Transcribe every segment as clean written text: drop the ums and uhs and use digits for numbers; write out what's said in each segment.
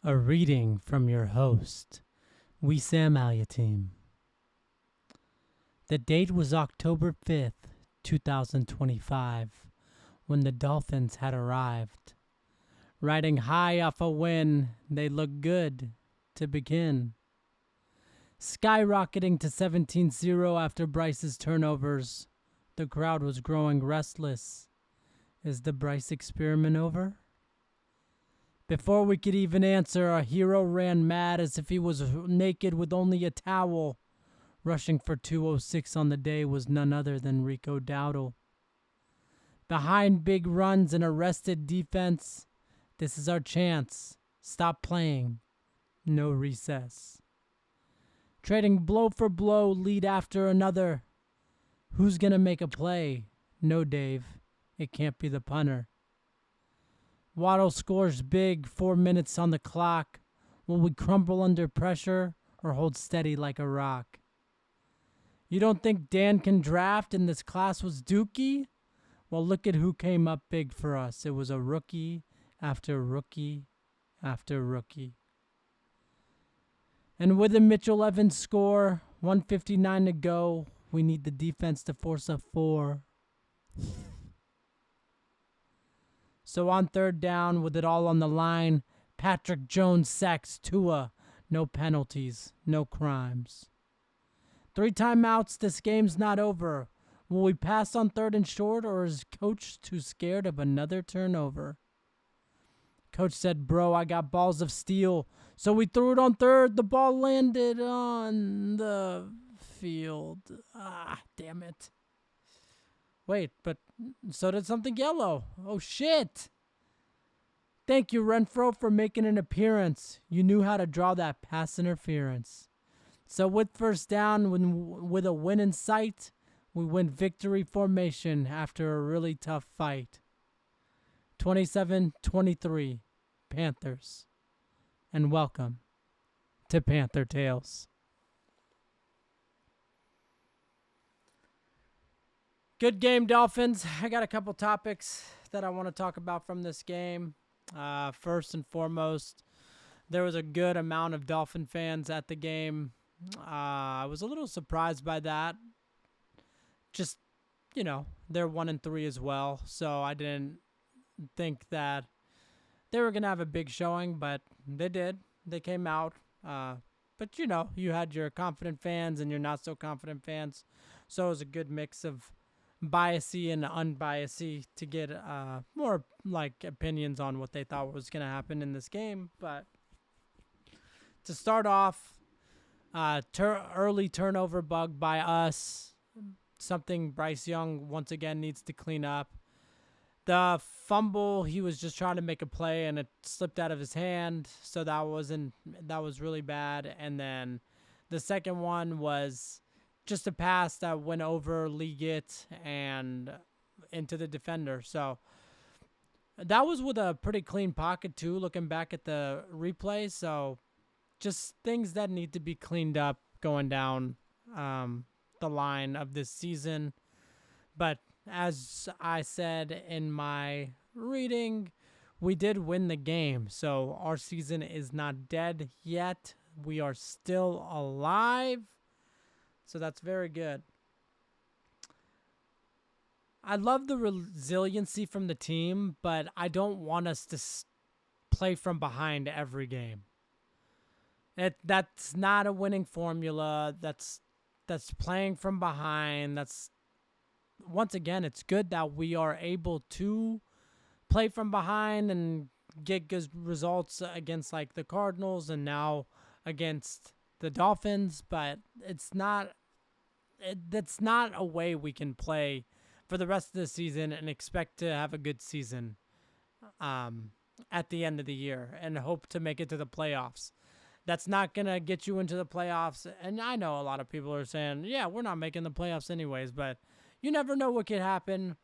A reading from your host, Wesam Team. The date was October 5th, 2025, when the Dolphins had arrived. Riding high off a win, they looked good to begin. Skyrocketing to 17-0 after Bryce's turnovers, the crowd was growing restless. Is the Bryce experiment over? Before we could even answer, our hero ran mad as if he was naked with only a towel. Rushing for 206 on the day was none other than Rico Dowdle. Behind big runs and arrested defense, this is our chance. Stop playing. No recess. Trading blow for blow, lead after another. Who's going to make a play? No, Dave. It can't be the punter. Waddle scores big, 4 minutes on the clock. Will we crumble under pressure or hold steady like a rock? You don't think Dan can draft and this class was dookie? Well, look at who came up big for us. It was a rookie after rookie after rookie. And with a Mitchell Evans score, 1:59 to go, we need the defense to force a 4. So on third down, with it all on the line, Patrick Jones sacks Tua. No penalties, no crimes. 3 timeouts, this game's not over. Will we pass on third and short, or is Coach too scared of another turnover? Coach said, bro, I got balls of steel. So we threw it on third. The ball landed on the field. Damn it. Wait, but so did something yellow. Oh, shit. Thank you, Renfro, for making an appearance. You knew how to draw that pass interference. So with first down, with a win in sight, we went victory formation after a really tough fight. 27-23, Panthers. And welcome to Panther Tales. Good game, Dolphins. I got a couple topics that I want to talk about from this game. First and foremost, there was a good amount of Dolphin fans at the game. I was a little surprised by that. Just, they're 1-3 as well, so I didn't think that they were going to have a big showing, but they did. They came out. But, you had your confident fans and your not-so-confident fans, so it was a good mix of biasy and unbiasy to get more opinions on what they thought was going to happen in this game. But to start off, early turnover bug by us, something Bryce Young once again needs to clean up. The fumble, he was just trying to make a play and it slipped out of his hand, so that was really bad. And then the second one was just a pass that went over Liggett and into the defender. So that was with a pretty clean pocket too, looking back at the replay. So just things that need to be cleaned up going down the line of this season. But as I said in my reading, we did win the game. So our season is not dead yet. We are still alive. So that's very good. I love the resiliency from the team, but I don't want us to play from behind every game. That's not a winning formula. That's playing from behind. Once again, it's good that we are able to play from behind and get good results against the Cardinals and now against the Dolphins, but that's not a way we can play for the rest of the season and expect to have a good season at the end of the year and hope to make it to the playoffs. That's not going to get you into the playoffs. And I know a lot of people are saying, yeah, we're not making the playoffs anyways, but you never know what could happen.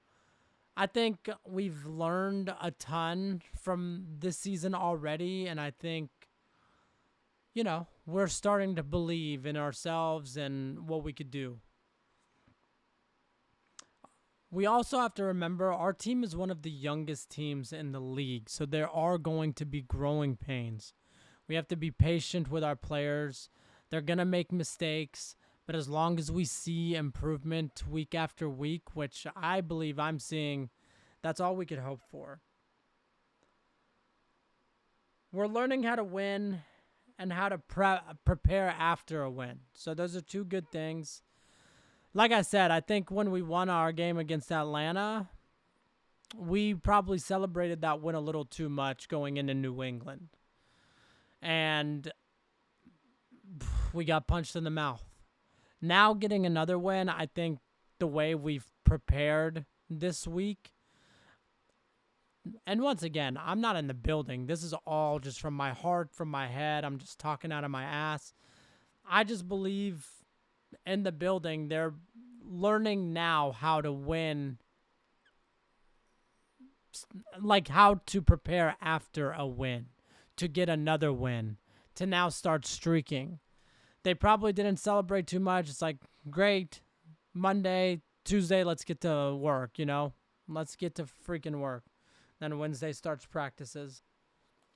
I think we've learned a ton from this season already, and I think, we're starting to believe in ourselves and what we could do. We also have to remember our team is one of the youngest teams in the league, so there are going to be growing pains. We have to be patient with our players. They're going to make mistakes, but as long as we see improvement week after week, which I believe I'm seeing, that's all we could hope for. We're learning how to win and how to prepare after a win. So those are two good things. Like I said, I think when we won our game against Atlanta, we probably celebrated that win a little too much going into New England. And we got punched in the mouth. Now getting another win, I think the way we've prepared this week, and once again, I'm not in the building. This is all just from my heart, from my head. I'm just talking out of my ass. I just believe in the building, they're learning now how to win, like how to prepare after a win, to get another win, to now start streaking. They probably didn't celebrate too much. It's like, great, Monday, Tuesday, let's get to work, Let's get to freaking work. Then Wednesday starts practices.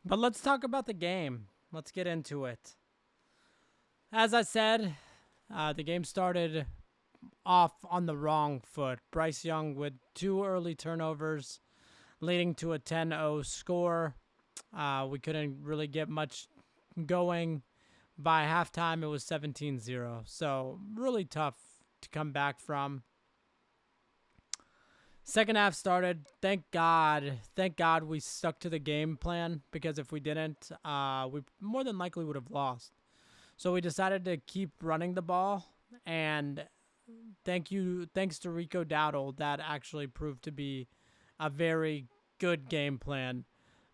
But let's talk about the game. Let's get into it. As I said, the game started off on the wrong foot. Bryce Young with 2 early turnovers, leading to a 10-0 score. We couldn't really get much going. By halftime, it was 17-0. So really tough to come back from. Second half started. Thank God we stuck to the game plan, because if we didn't, we more than likely would have lost. So we decided to keep running the ball, and thanks to Rico Dowdle, that actually proved to be a very good game plan.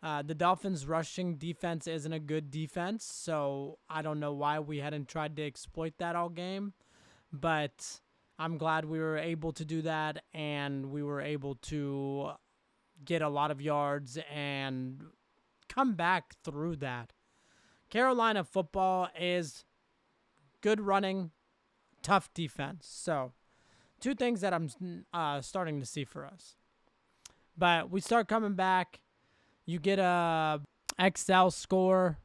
The Dolphins' rushing defense isn't a good defense, so I don't know why we hadn't tried to exploit that all game, but I'm glad we were able to do that, and we were able to get a lot of yards and come back through that. Carolina football is good running, tough defense. So 2 things that I'm starting to see for us. But we start coming back. You get a XL score.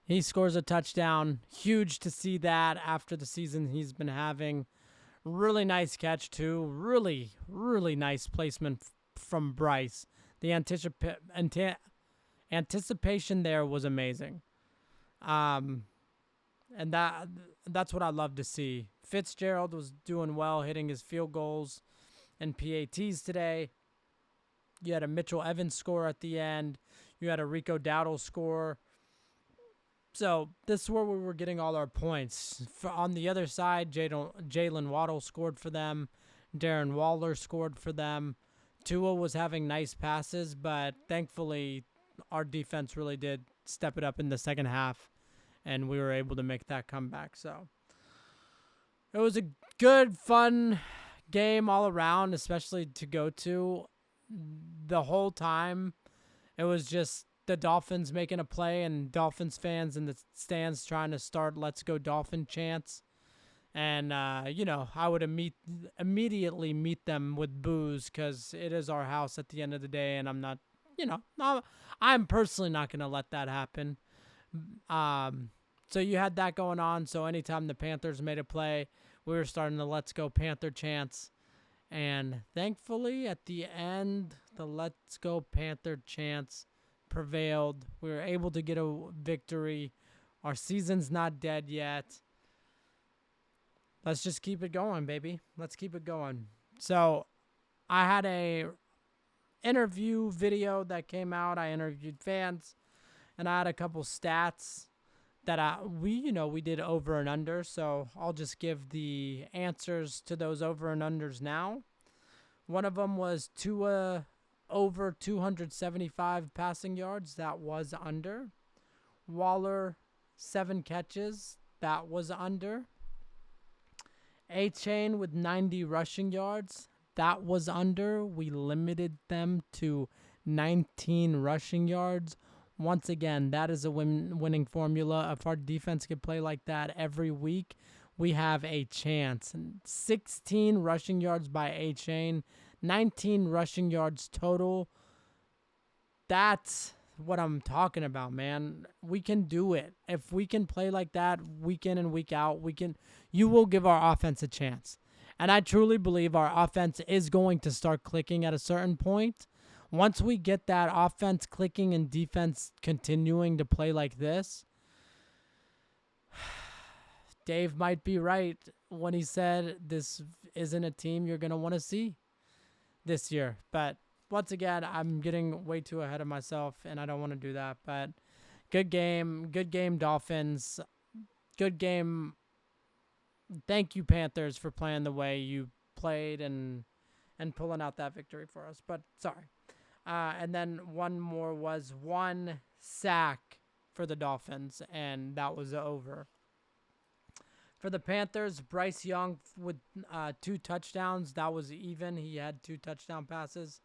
He scores a touchdown. Huge to see that after the season he's been having. Really nice catch, too. Really, really nice placement from Bryce. The anticipation there was amazing. And that's what I love to see. Fitzgerald was doing well, hitting his field goals and PATs today. You had a Mitchell Evans score at the end. You had a Rico Dowdle score. So this is where we were getting all our points. On the other side, Jalen Waddle scored for them. Darren Waller scored for them. Tua was having nice passes, but thankfully our defense really did step it up in the second half, and we were able to make that comeback. So it was a good, fun game all around, especially to go to. The whole time, it was just the Dolphins making a play and Dolphins fans in the stands trying to start "Let's Go Dolphin" chants. And, I would immediately meet them with booze, because it is our house at the end of the day, and I'm not, I'm personally not going to let that happen. So you had that going on. So anytime the Panthers made a play, we were starting the "Let's Go Panther" chants. And thankfully, at the end, the "Let's Go Panther" chants prevailed. We were able to get a victory. Our season's not dead yet. Let's just keep it going, baby. Let's keep it going. So I had a interview video that came out. I interviewed fans, and I had a couple stats that we did over and under. So I'll just give the answers to those over and unders now. One of them was Tua over 275 passing yards. That was under. Waller, 7 catches. That was under. A-Chain with 90 rushing yards. That was under. We limited them to 19 rushing yards. Once again, that is a winning formula. If our defense could play like that every week, we have a chance. 16 rushing yards by A-Chain, 19 rushing yards total. That's what I'm talking about, man. We can do it. If we can play like that week in and week out, you will give our offense a chance. And I truly believe our offense is going to start clicking at a certain point. Once we get that offense clicking and defense continuing to play like this, Dave might be right when he said this isn't a team you're going to want to see this year. But once again, I'm getting way too ahead of myself, and I don't want to do that. But good game, Dolphins. Good game. Thank you, Panthers, for playing the way you played and pulling out that victory for us. But sorry. And then one more was one sack for the Dolphins, and that was over. For the Panthers, Bryce Young with 2 touchdowns. That was even. He had 2 touchdown passes.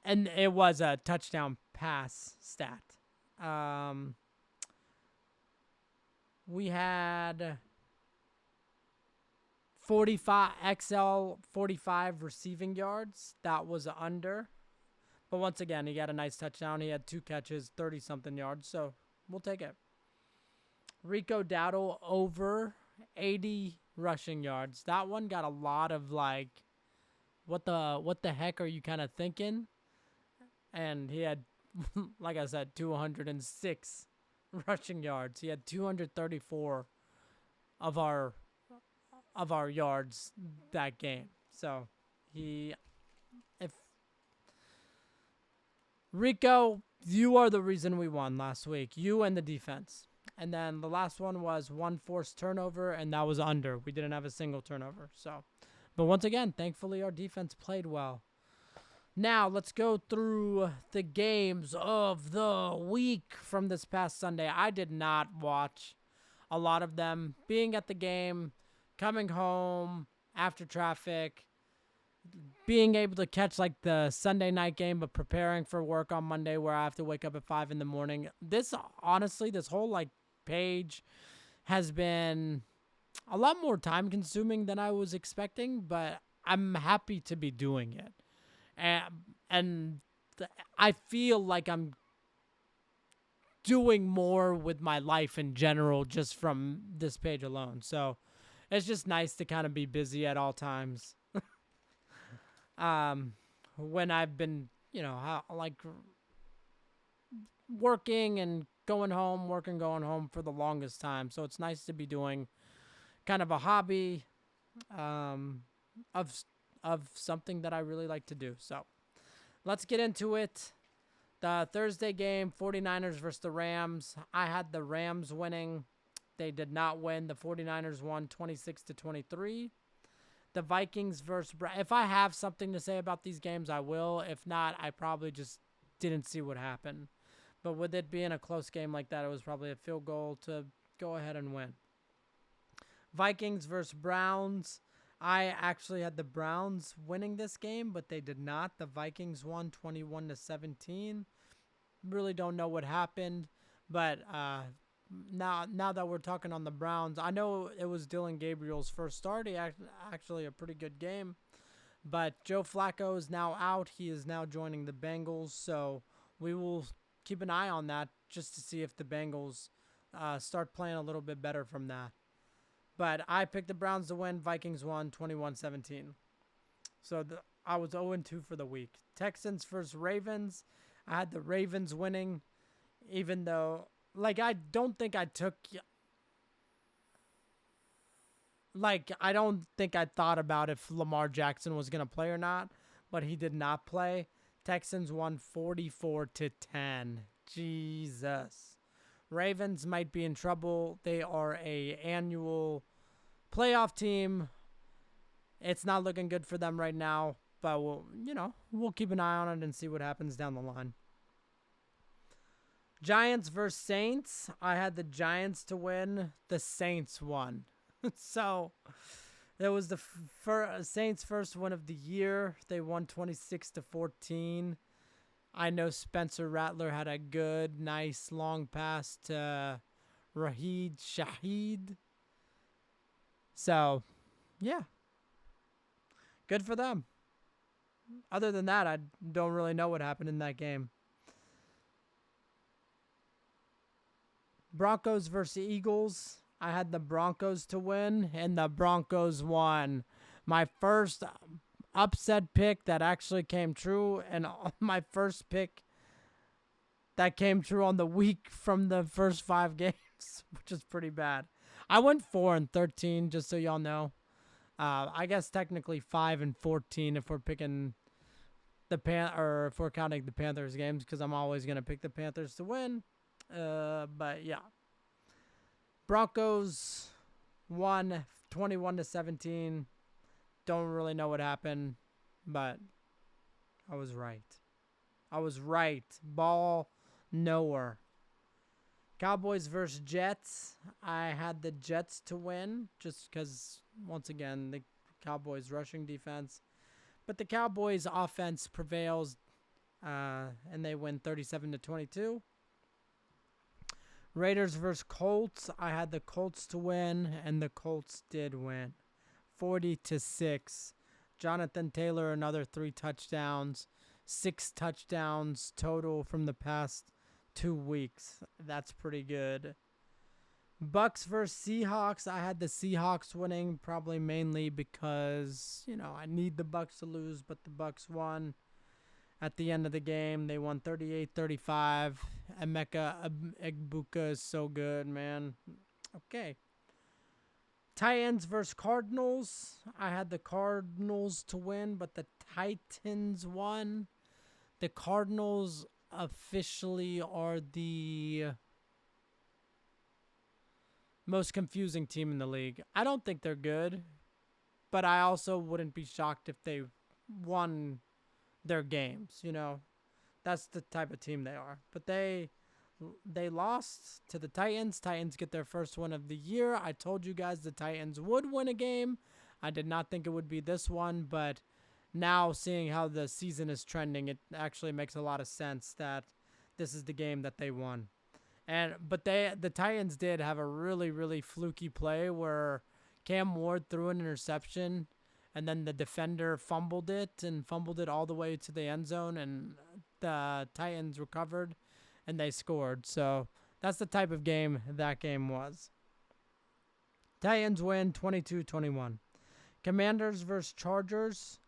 And it was a touchdown pass stat. We had 45 receiving yards. That was under. But once again, he got a nice touchdown. He had 2 catches, 30-something yards. So we'll take it. Rico Dowdle over 80 rushing yards. That one got a lot of like, what the heck are you kind of thinking? And he had, like I said, 206 rushing yards. He had 234 of our yards that game. So if Rico, you are the reason we won last week. You and the defense. And then the last one was 1 forced turnover, and that was under. We didn't have a single turnover. So, but once again, thankfully our defense played well. Now, let's go through the games of the week from this past Sunday. I did not watch a lot of them. Being at the game, coming home after traffic, being able to catch like the Sunday night game, but preparing for work on Monday where I have to wake up at 5 in the morning. This, honestly, this whole like page has been a lot more time consuming than I was expecting, but I'm happy to be doing it. And I feel like I'm doing more with my life in general just from this page alone. So it's just nice to kind of be busy at all times. When I've been, like working and going home for the longest time. So it's nice to be doing kind of a hobby of something that I really like to do. So let's get into it. The Thursday game, 49ers versus the Rams. I had the Rams winning. They did not win. The 49ers won 26-23. The Vikings versus... If I have something to say about these games, I will. If not, I probably just didn't see what happened. But with it being a close game like that, it was probably a field goal to go ahead and win. Vikings versus Browns. I actually had the Browns winning this game, but they did not. The Vikings won 21-17. Really don't know what happened, but now that we're talking on the Browns, I know it was Dylan Gabriel's first start. He actually a pretty good game, but Joe Flacco is now out. He is now joining the Bengals, so we will keep an eye on that just to see if the Bengals start playing a little bit better from that. But I picked the Browns to win. Vikings won 21-17. So I was 0-2 for the week. Texans versus Ravens. I had the Ravens winning, even though, I don't think I thought about if Lamar Jackson was going to play or not, but he did not play. Texans won 44-10. Jesus. Ravens might be in trouble. They are a annual playoff team. It's not looking good for them right now, but we'll keep an eye on it and see what happens down the line. Giants versus Saints. I had the Giants to win. The Saints won. So that was the Saints' first win of the year. They won 26-14. I know Spencer Rattler had a good, nice, long pass to Raheed Shaheed. So, yeah. Good for them. Other than that, I don't really know what happened in that game. Broncos versus Eagles. I had the Broncos to win, and the Broncos won. My first upset pick that actually came true, and my first pick that came true on the week from the first 5 games, which is pretty bad. I went 4-13, just so y'all know. I guess technically 5-14 if we're picking or if we're counting the Panthers games, because I'm always gonna pick the Panthers to win. But yeah, Broncos won 21-17. Don't really know what happened, but I was right. I was right. Ball nowhere. Cowboys versus Jets. I had the Jets to win just because, once again, the Cowboys' rushing defense. But the Cowboys' offense prevails, and they win 37-22. Raiders versus Colts. I had the Colts to win, and the Colts did win. 40-6. Jonathan Taylor, another 3 touchdowns. 6 touchdowns total from the past 2 weeks. That's pretty good. Bucks versus Seahawks. I had the Seahawks winning, probably mainly because, I need the Bucks to lose, but the Bucks won. At the end of the game, they won 38-35. Emeka Egbuka is so good, man. Okay. Titans versus Cardinals. I had the Cardinals to win, but the Titans won. The Cardinals officially are the most confusing team in the league. I don't think they're good, but I also wouldn't be shocked if they won their games, That's the type of team they are. But they lost to the Titans. Titans get their first win of the year. I told you guys the Titans would win a game. I did not think it would be this one, but now seeing how the season is trending, it actually makes a lot of sense that this is the game that they won. But the Titans did have a really, really fluky play where Cam Ward threw an interception, and then the defender fumbled it all the way to the end zone, and the Titans recovered, and they scored. So that's the type of game that game was. Titans win 22-21. Commanders versus Chargers.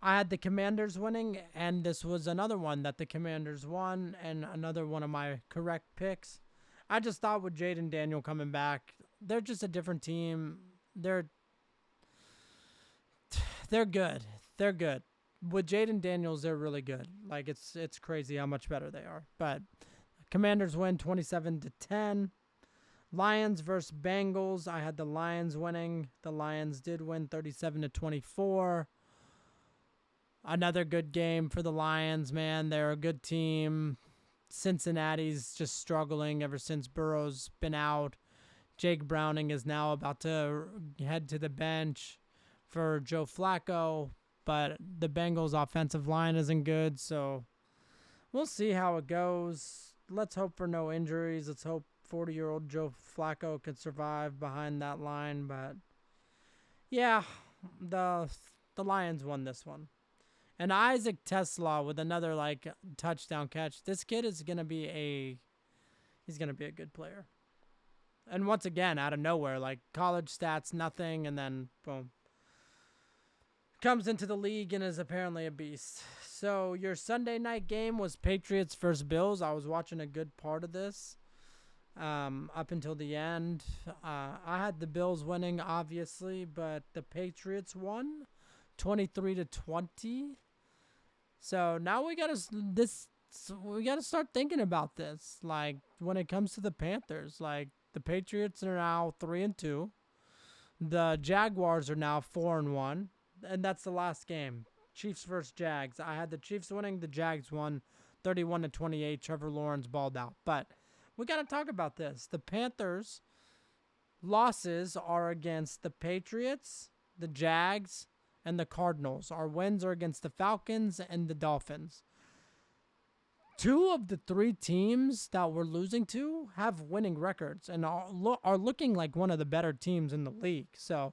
I had the Commanders winning, and this was another one that the Commanders won, and another one of my correct picks. I just thought with Jaden Daniel coming back, they're just a different team. They're good. They're good. With Jaden Daniels, they're really good. Like, it's crazy how much better they are. But Commanders win 27-10. Lions versus Bengals. I had the Lions winning. The Lions did win 37-24. Another good game for the Lions, man. They're a good team. Cincinnati's just struggling ever since Burrow's been out. Jake Browning is now about to head to the bench for Joe Flacco, but the Bengals' offensive line isn't good, so we'll see how it goes. Let's hope for no injuries. Let's hope 40-year-old Joe Flacco could survive behind that line, but yeah, the Lions won this one. And Isaac Tesla with another touchdown catch. This kid is gonna be a good player. And once again, out of nowhere, college stats, nothing, and then boom. Comes into the league and is apparently a beast. So your Sunday night game was Patriots versus Bills. I was watching a good part of this up until the end. I had the Bills winning, obviously, but the Patriots won 23-20. So now we gotta start thinking about this. Like, when it comes to the Panthers, the Patriots are now 3-2. The Jaguars are now 4-1. And that's the last game. Chiefs versus Jags. I had the Chiefs winning. The Jags won 31-28. Trevor Lawrence balled out. But we got to talk about this. The Panthers' losses are against the Patriots, the Jags, and the Cardinals. Our wins are against the Falcons and the Dolphins. 2 of the 3 teams that we're losing to have winning records and are looking like one of the better teams in the league. So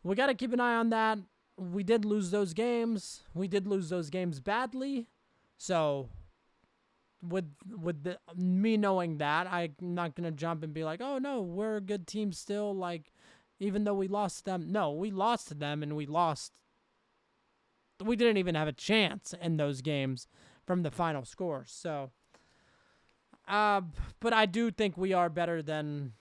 we got to keep an eye on that. We did lose those games. We did lose those games badly. So me knowing that, I'm not gonna jump and be like, oh no, we're a good team still. Like, even though we lost to them, no, we lost to them, and we lost. We didn't even have a chance in those games from the final score. So, but I do think we are better than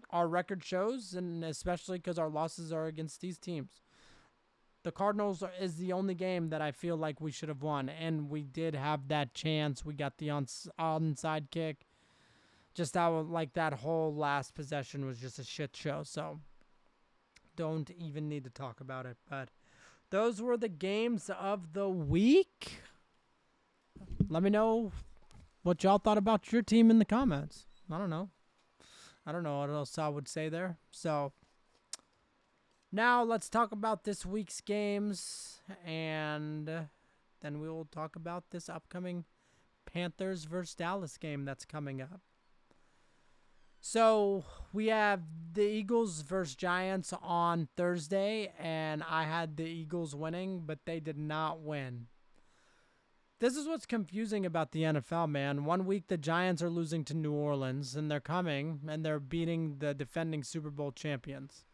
our record shows, and especially because our losses are against these teams. The Cardinals is the only game that I feel like we should have won, and we did have that chance. We got the onside kick. Just how, like, that whole last possession was just a shit show, so don't even need to talk about it. But those were the games of the week. Let me know what y'all thought about your team in the comments. I don't know what else I would say there. So now let's talk about this week's games, and then we will talk about this upcoming Panthers versus Dallas game that's coming up. So we have the Eagles versus Giants on Thursday, and I had the Eagles winning, but they did not win. This is what's confusing about the NFL, man. One week the Giants are losing to New Orleans, and they're coming, and they're beating the defending Super Bowl champions.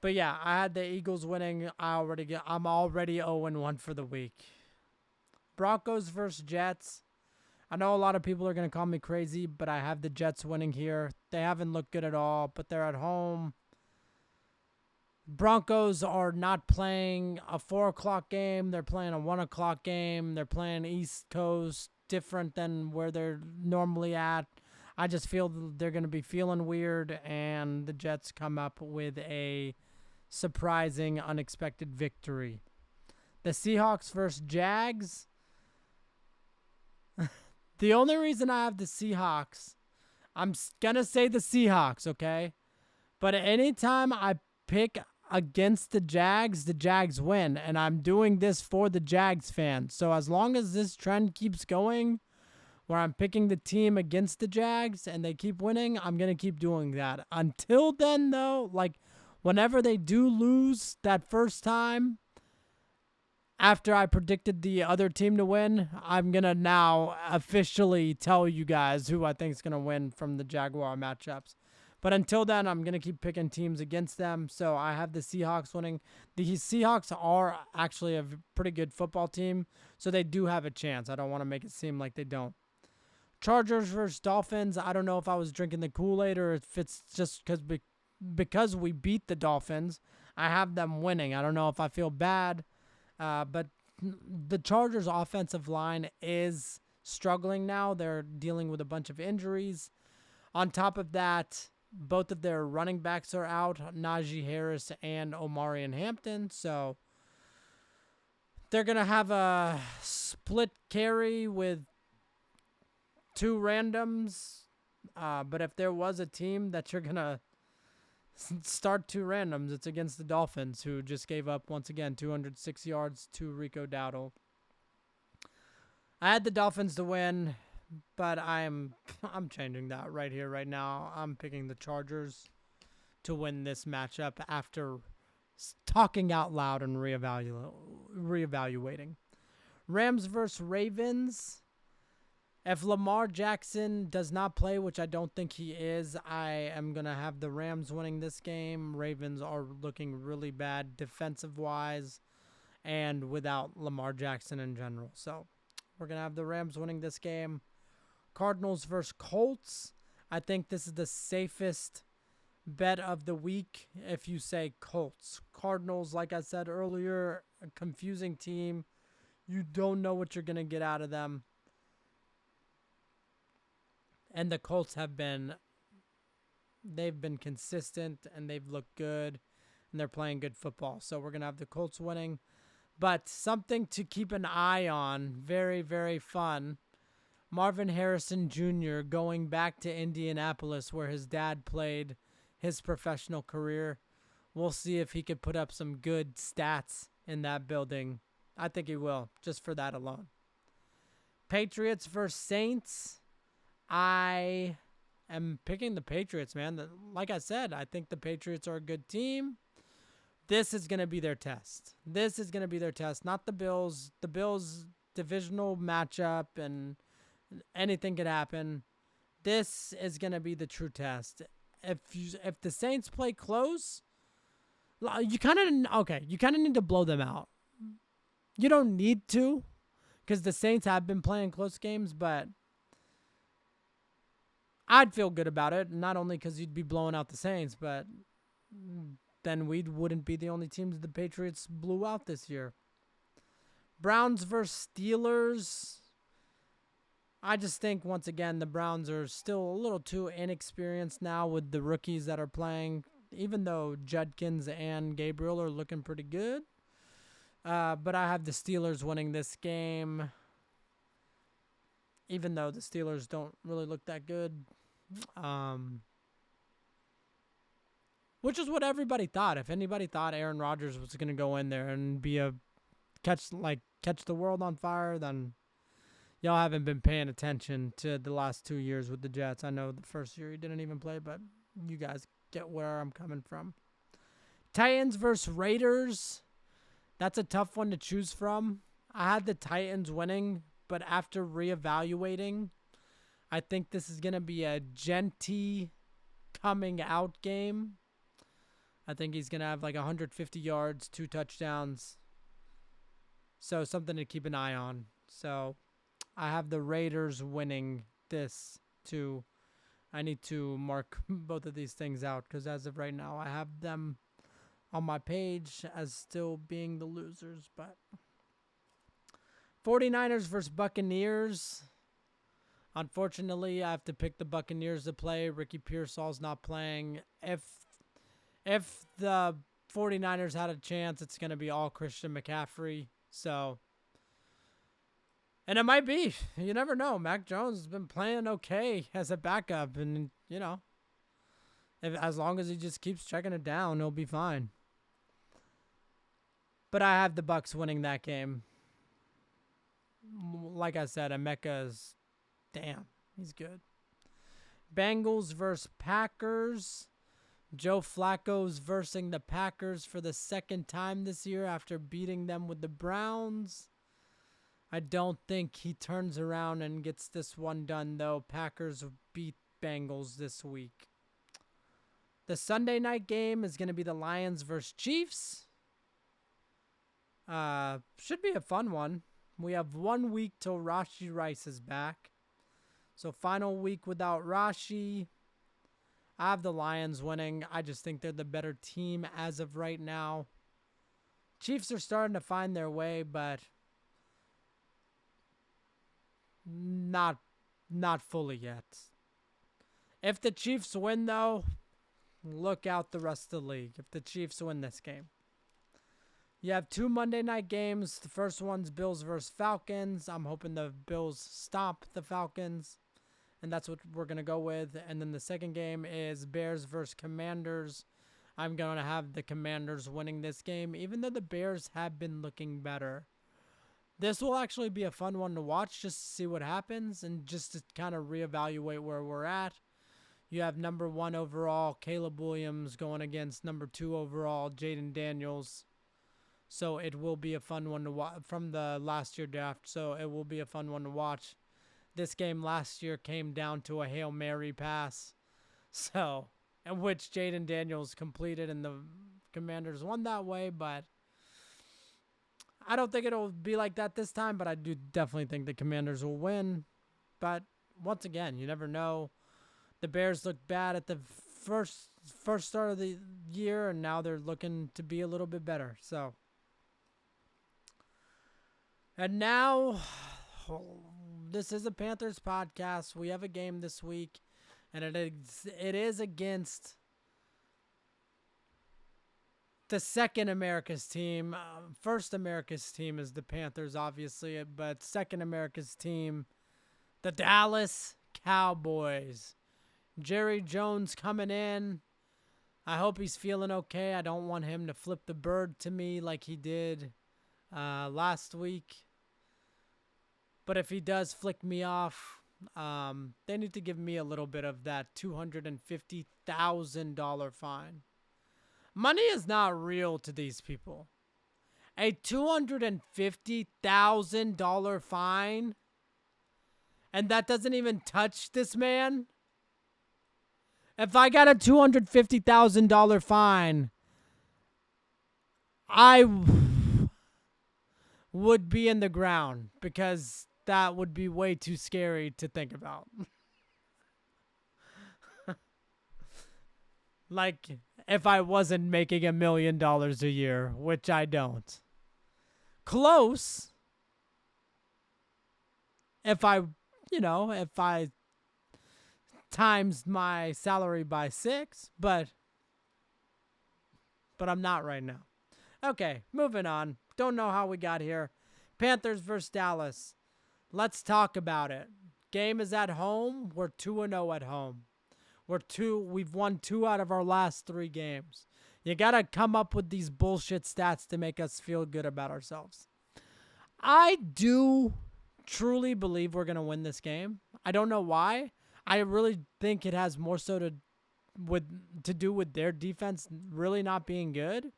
But yeah, I had the Eagles winning. I'm already 0-1 for the week. Broncos versus Jets. I know a lot of people are going to call me crazy, but I have the Jets winning here. They haven't looked good at all, but they're at home. Broncos are not playing a 4 o'clock game. They're playing a 1 o'clock game. They're playing East Coast, different than where they're normally at. I just feel they're going to be feeling weird, and the Jets come up with a surprising, unexpected victory. The Seahawks versus Jags. The only reason I have the Seahawks, I'm going to say the Seahawks, okay? But anytime I pick against the Jags win. And I'm doing this for the Jags fans. So as long as this trend keeps going, where I'm picking the team against the Jags and they keep winning, I'm going to keep doing that. Until then, though, like, whenever they do lose that first time, after I predicted the other team to win, I'm going to now officially tell you guys who I think is going to win from the Jaguar matchups. But until then, I'm going to keep picking teams against them. So I have the Seahawks winning. The Seahawks are actually a pretty good football team, so they do have a chance. I don't want to make it seem like they don't. Chargers versus Dolphins. I don't know if I was drinking the Kool-Aid or if it's just because we beat the Dolphins. I have them winning. I don't know if I feel bad. But the Chargers' offensive line is struggling now. They're dealing with a bunch of injuries. On top of that, both of their running backs are out, Najee Harris and Omarion Hampton. So they're going to have a split carry with two randoms. But if there was a team that you're going to start two randoms, it's against the Dolphins, who just gave up, once again, 206 yards to Rico Dowdle. I had the Dolphins to win, but I'm changing that right here, right now. I'm picking the Chargers to win this matchup after talking out loud and reevaluating. Rams versus Ravens. If Lamar Jackson does not play, which I don't think he is, I am going to have the Rams winning this game. Ravens are looking really bad defensive-wise and without Lamar Jackson in general. So we're going to have the Rams winning this game. Cardinals versus Colts. I think this is the safest bet of the week if you say Colts. Cardinals, like I said earlier, a confusing team. You don't know what you're going to get out of them. And the Colts they've been consistent and they've looked good and they're playing good football. So we're going to have the Colts winning. But something to keep an eye on, very, very fun. Marvin Harrison Jr. going back to Indianapolis where his dad played his professional career. We'll see if he could put up some good stats in that building. I think he will, just for that alone. Patriots versus Saints. I am picking the Patriots, man. Like I said, I think the Patriots are a good team. This is going to be their test. Not the Bills. The Bills divisional matchup and anything could happen. This is going to be the true test. If the Saints play close, you kind of need to blow them out. You don't need to, because the Saints have been playing close games, but I'd feel good about it. Not only because you'd be blowing out the Saints, but then we wouldn't be the only teams the Patriots blew out this year. Browns versus Steelers. I just think, once again, the Browns are still a little too inexperienced now with the rookies that are playing, even though Judkins and Gabriel are looking pretty good. But I have the Steelers winning this game, even though the Steelers don't really look that good. Which is what everybody thought. If anybody thought Aaron Rodgers was going to go in there and be a catch the world on fire, then y'all haven't been paying attention to the last 2 years with the Jets. I know the first year he didn't even play, but you guys get where I'm coming from. Titans versus Raiders. That's a tough one to choose from. I had the Titans winning, but after reevaluating, I think this is going to be a Genty coming out game. I think he's going to have like 150 yards, 2 touchdowns. So something to keep an eye on. So I have the Raiders winning this too. I need to mark both of these things out because as of right now, I have them on my page as still being the losers. But 49ers versus Buccaneers. Unfortunately, I have to pick the Buccaneers to play. Ricky Pearsall's not playing. If the 49ers had a chance, it's going to be all Christian McCaffrey. So, and it might be. You never know. Mac Jones has been playing okay as a backup. And, as long as he just keeps checking it down, he'll be fine. But I have the Bucs winning that game. Like I said, Emeka's, damn, he's good. Bengals versus Packers. Joe Flacco's versing the Packers for the second time this year after beating them with the Browns. I don't think he turns around and gets this one done, though. Packers beat Bengals this week. The Sunday night game is going to be the Lions versus Chiefs. Should be a fun one. We have 1 week till Rashee Rice is back. So final week without Rashee. I have the Lions winning. I just think they're the better team as of right now. Chiefs are starting to find their way, but not fully yet. If the Chiefs win, though, look out the rest of the league. If the Chiefs win this game. You have 2 Monday night games. The first one's Bills versus Falcons. I'm hoping the Bills stop the Falcons. And that's what we're going to go with. And then the second game is Bears versus Commanders. I'm going to have the Commanders winning this game, even though the Bears have been looking better. This will actually be a fun one to watch just to see what happens and just to kind of reevaluate where we're at. You have number 1 overall, Caleb Williams, going against number 2 overall, Jaden Daniels. So it will be a fun one to watch from the last year draft. So it will be a fun one to watch. This game last year came down to a Hail Mary pass, in which Jaden Daniels completed and the Commanders won that way, but I don't think it'll be like that this time, but I do definitely think the Commanders will win. But once again, you never know. The Bears looked bad at the first start of the year, and now they're looking to be a little bit better. So, and now, this is a Panthers podcast. We have a game this week, and it is against the second America's team. First America's team is the Panthers, obviously, but second America's team, the Dallas Cowboys. Jerry Jones coming in. I hope he's feeling okay. I don't want him to flip the bird to me like he did last week. But if he does flick me off, they need to give me a little bit of that $250,000 fine. Money is not real to these people. A $250,000 fine, and that doesn't even touch this man? If I got a $250,000 fine, I would be in the ground because that would be way too scary to think about. Like, if I wasn't making $1 million a year, which I don't. Close. If I times my salary by 6, but I'm not right now. Okay, moving on. Don't know how we got here. Panthers versus Dallas. Let's talk about it. Game is at home. We're 2-0 at home. We've won 2 out of our last 3 games. You got to come up with these bullshit stats to make us feel good about ourselves. I do truly believe we're going to win this game. I don't know why. I really think it has more so to do with their defense really not being good.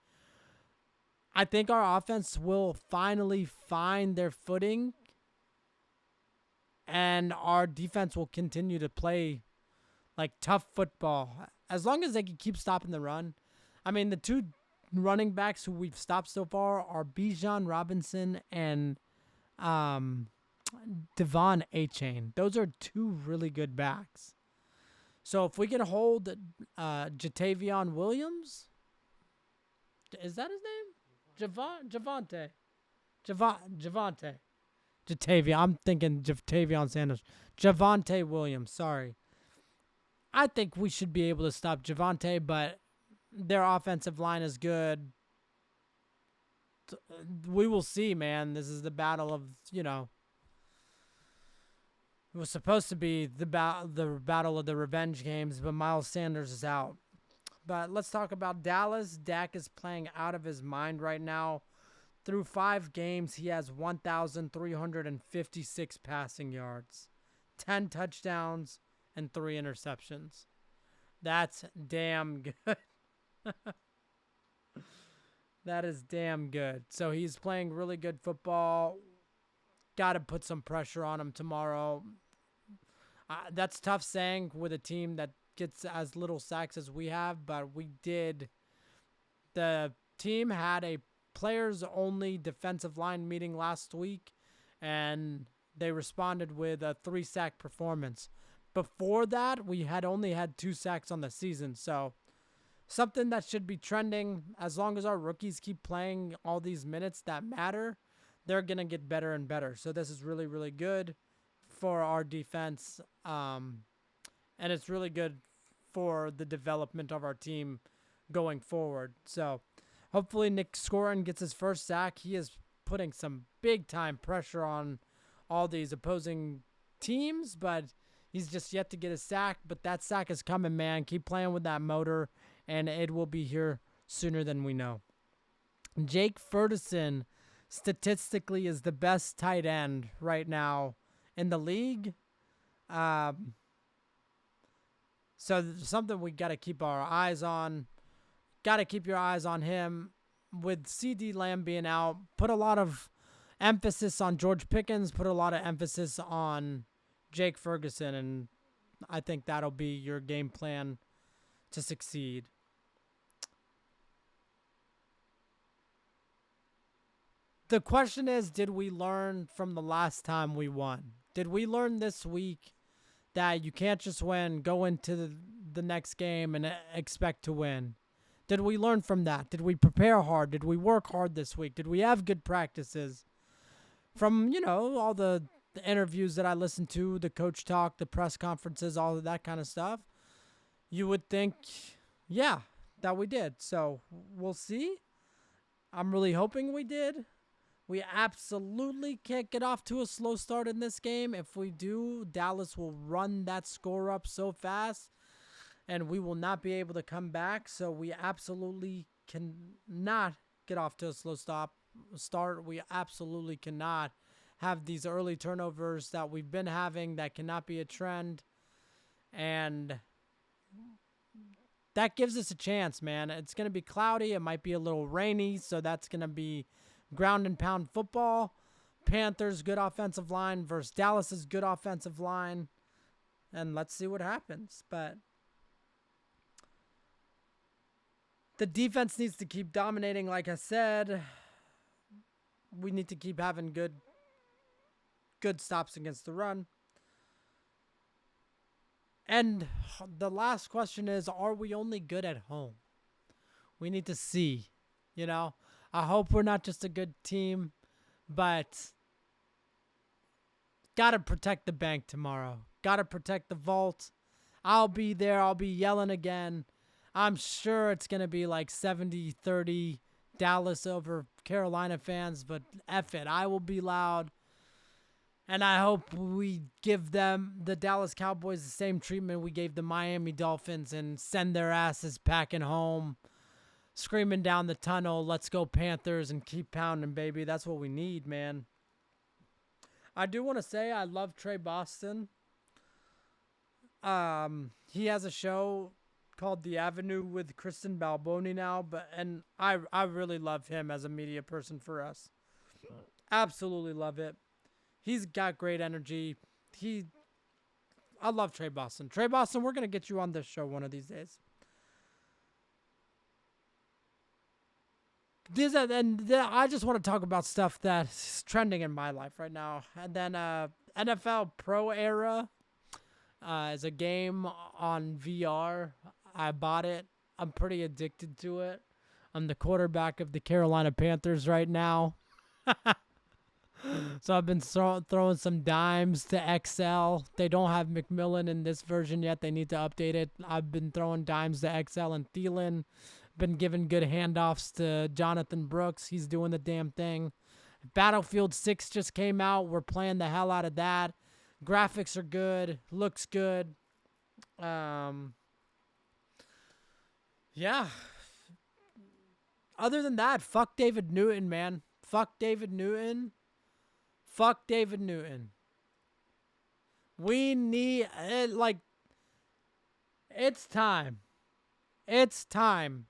I think our offense will finally find their footing, and our defense will continue to play like tough football as long as they can keep stopping the run. I mean, the 2 running backs who we've stopped so far are Bijan Robinson and Devon Achane. Those are 2 really good backs. So if we can hold Jatavion Williams, is that his name? Javante. Jatavion. I'm thinking Jatavion Sanders. Javante Williams. Sorry. I think we should be able to stop Javante, but their offensive line is good. We will see, man. This is the battle of, it was supposed to be the battle of the revenge games, but Miles Sanders is out. But let's talk about Dallas. Dak is playing out of his mind right now. Through 5 games, he has 1,356 passing yards, 10 touchdowns, and 3 interceptions. That's damn good. That is damn good. So he's playing really good football. Got to put some pressure on him tomorrow. That's tough saying with a team that gets as little sacks as we have, but we did. The team had a players-only defensive line meeting last week, and they responded with a 3-sack performance. Before that, we had only had 2 sacks on the season, so something that should be trending. As long as our rookies keep playing all these minutes that matter, they're going to get better and better. So this is really, really good for our defense, and it's really good for the development of our team going forward. So hopefully Nick Scorin gets his first sack. He is putting some big-time pressure on all these opposing teams, but he's just yet to get a sack. But that sack is coming, man. Keep playing with that motor, and it will be here sooner than we know. Jake Ferguson statistically is the best tight end right now in the league. So something we got to keep our eyes on. Got to keep your eyes on him. With CD Lamb being out, put a lot of emphasis on George Pickens, put a lot of emphasis on Jake Ferguson, and I think that'll be your game plan to succeed. The question is, did we learn from the last time we won? Did we learn this week that you can't just go into the next game and expect to win? Did we learn from that? Did we prepare hard? Did we work hard this week? Did we have good practices? From, all the interviews that I listened to, the coach talk, the press conferences, all of that kind of stuff, you would think, yeah, that we did. So we'll see. I'm really hoping we did. We absolutely can't get off to a slow start in this game. If we do, Dallas will run that score up so fast, and we will not be able to come back. So we absolutely cannot get off to a slow start. We absolutely cannot have these early turnovers that we've been having. That cannot be a trend. And that gives us a chance, man. It's going to be cloudy. It might be a little rainy, so that's going to be ground and pound football. Panthers, good offensive line versus Dallas's good offensive line. And let's see what happens. But the defense needs to keep dominating, like I said. We need to keep having good stops against the run. And the last question is, are we only good at home? We need to see, I hope we're not just a good team, but got to protect the bank tomorrow. Got to protect the vault. I'll be there. I'll be yelling again. I'm sure it's going to be like 70-30 Dallas over Carolina fans, but F it. I will be loud. And I hope we give them, the Dallas Cowboys, the same treatment we gave the Miami Dolphins and send their asses packing home, screaming down the tunnel, let's go Panthers, and keep pounding, baby. That's what we need, man. I do want to say I love Trey Boston. He has a show called The Avenue with Kristen Balboni now, and I really love him as a media person for us. Absolutely love it. He's got great energy. I love Trey Boston. Trey Boston, we're going to get you on this show one of these days. I just want to talk about stuff that's trending in my life right now. And then NFL Pro Era is a game on VR. I bought it. I'm pretty addicted to it. I'm the quarterback of the Carolina Panthers right now. So I've been throwing some dimes to XL. They don't have McMillan in this version yet. They need to update it. I've been throwing dimes to XL and Thielen. Been giving good handoffs to Jonathan Brooks. He's doing the damn thing. Battlefield 6 just came out. We're playing the hell out of that. Graphics are good. Looks good. Yeah. Other than that, fuck David Newton, man. Fuck David Newton. Fuck David Newton. We need, it's time. It's time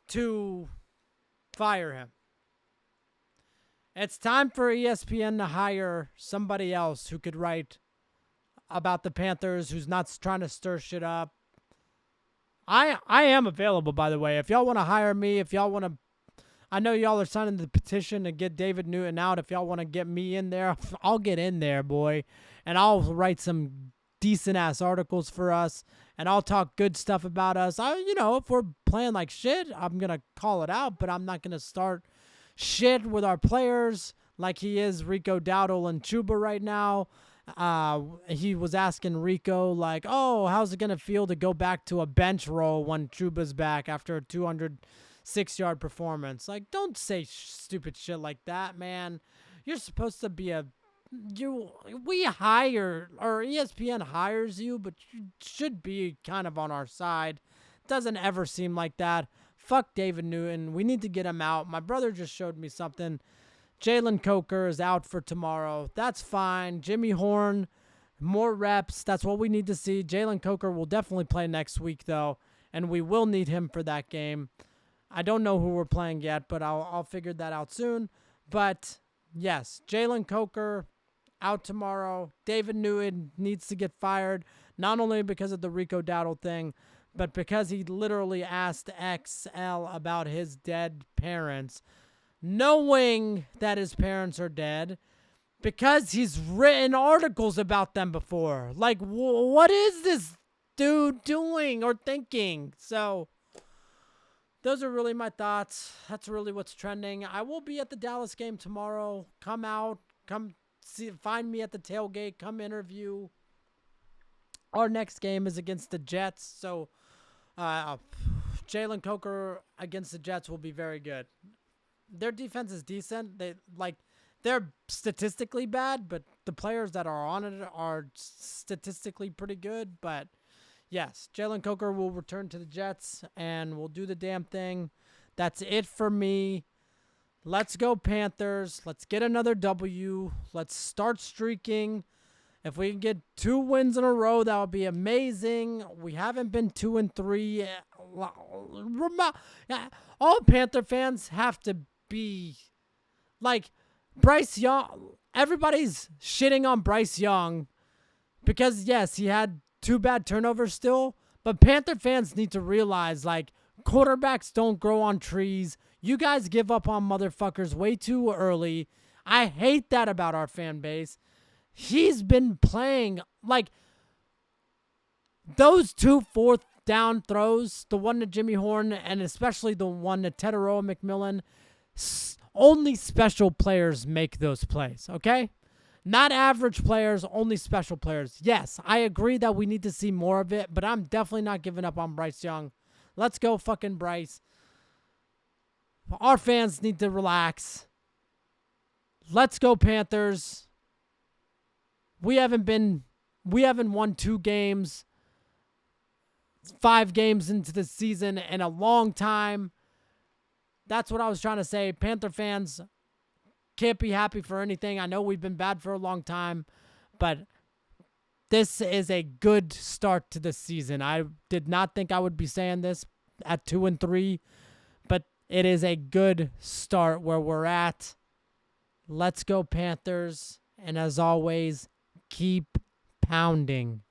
to fire him. It's time for ESPN to hire somebody else who could write about the Panthers, who's not trying to stir shit up. I am available, by the way. If y'all want to hire me, if y'all want to, I know y'all are signing the petition to get David Newton out. If y'all want to get me in there, I'll get in there, boy. And I'll write some decent-ass articles for us. And I'll talk good stuff about us. If we're playing like shit, I'm going to call it out. But I'm not going to start shit with our players like he is Rico Dowdle and Chuba right now. He was asking Rico, how's it going to feel to go back to a bench role when Chuba's back after a 206-yard performance? Don't say stupid shit like that, man. You're supposed to be we hire, or ESPN hires you, but you should be kind of on our side. Doesn't ever seem like that. Fuck David Newton. We need to get him out. My brother just showed me something. Jalen Coker is out for tomorrow. That's fine. Jimmy Horn, more reps. That's what we need to see. Jalen Coker will definitely play next week, though, and we will need him for that game. I don't know who we're playing yet, but I'll figure that out soon. But, yes, Jalen Coker out tomorrow. David Newton needs to get fired, not only because of the Rico Dowdle thing, but because he literally asked XL about his dead parents, knowing that his parents are dead, because he's written articles about them before. What is this dude doing or thinking? So, those are really my thoughts. That's really what's trending. I will be at the Dallas game tomorrow. Come out. Come find me at the tailgate. Come interview. Our next game is against the Jets. So, Jalen Coker against the Jets will be very good. Their defense is decent. They're statistically bad, but the players that are on it are statistically pretty good. But yes, Jalen Coker will return to the Jets and we'll do the damn thing. That's it for me. Let's go Panthers. Let's get another W. Let's start streaking. If we can get 2 wins in a row, that would be amazing. We haven't been 2-3. All Panther fans have to be like Bryce Young. Everybody's shitting on Bryce Young because, yes, he had 2 bad turnovers still, but Panther fans need to realize, like, quarterbacks don't grow on trees. You guys give up on motherfuckers way too early. I hate that about our fan base. He's been playing, like, those 2 fourth down throws, the one to Jimmy Horn and especially the one to Teteroa McMillan, only special players make those plays, okay? Not average players, only special players. Yes, I agree that we need to see more of it, but I'm definitely not giving up on Bryce Young. Let's go fucking Bryce. Our fans need to relax. Let's go Panthers. We haven't won 2 games, 5 games into the season in a long time. That's what I was trying to say. Panther fans can't be happy for anything. I know we've been bad for a long time, but this is a good start to the season. I did not think I would be saying this at 2-3, but it is a good start where we're at. Let's go Panthers. And as always, keep pounding.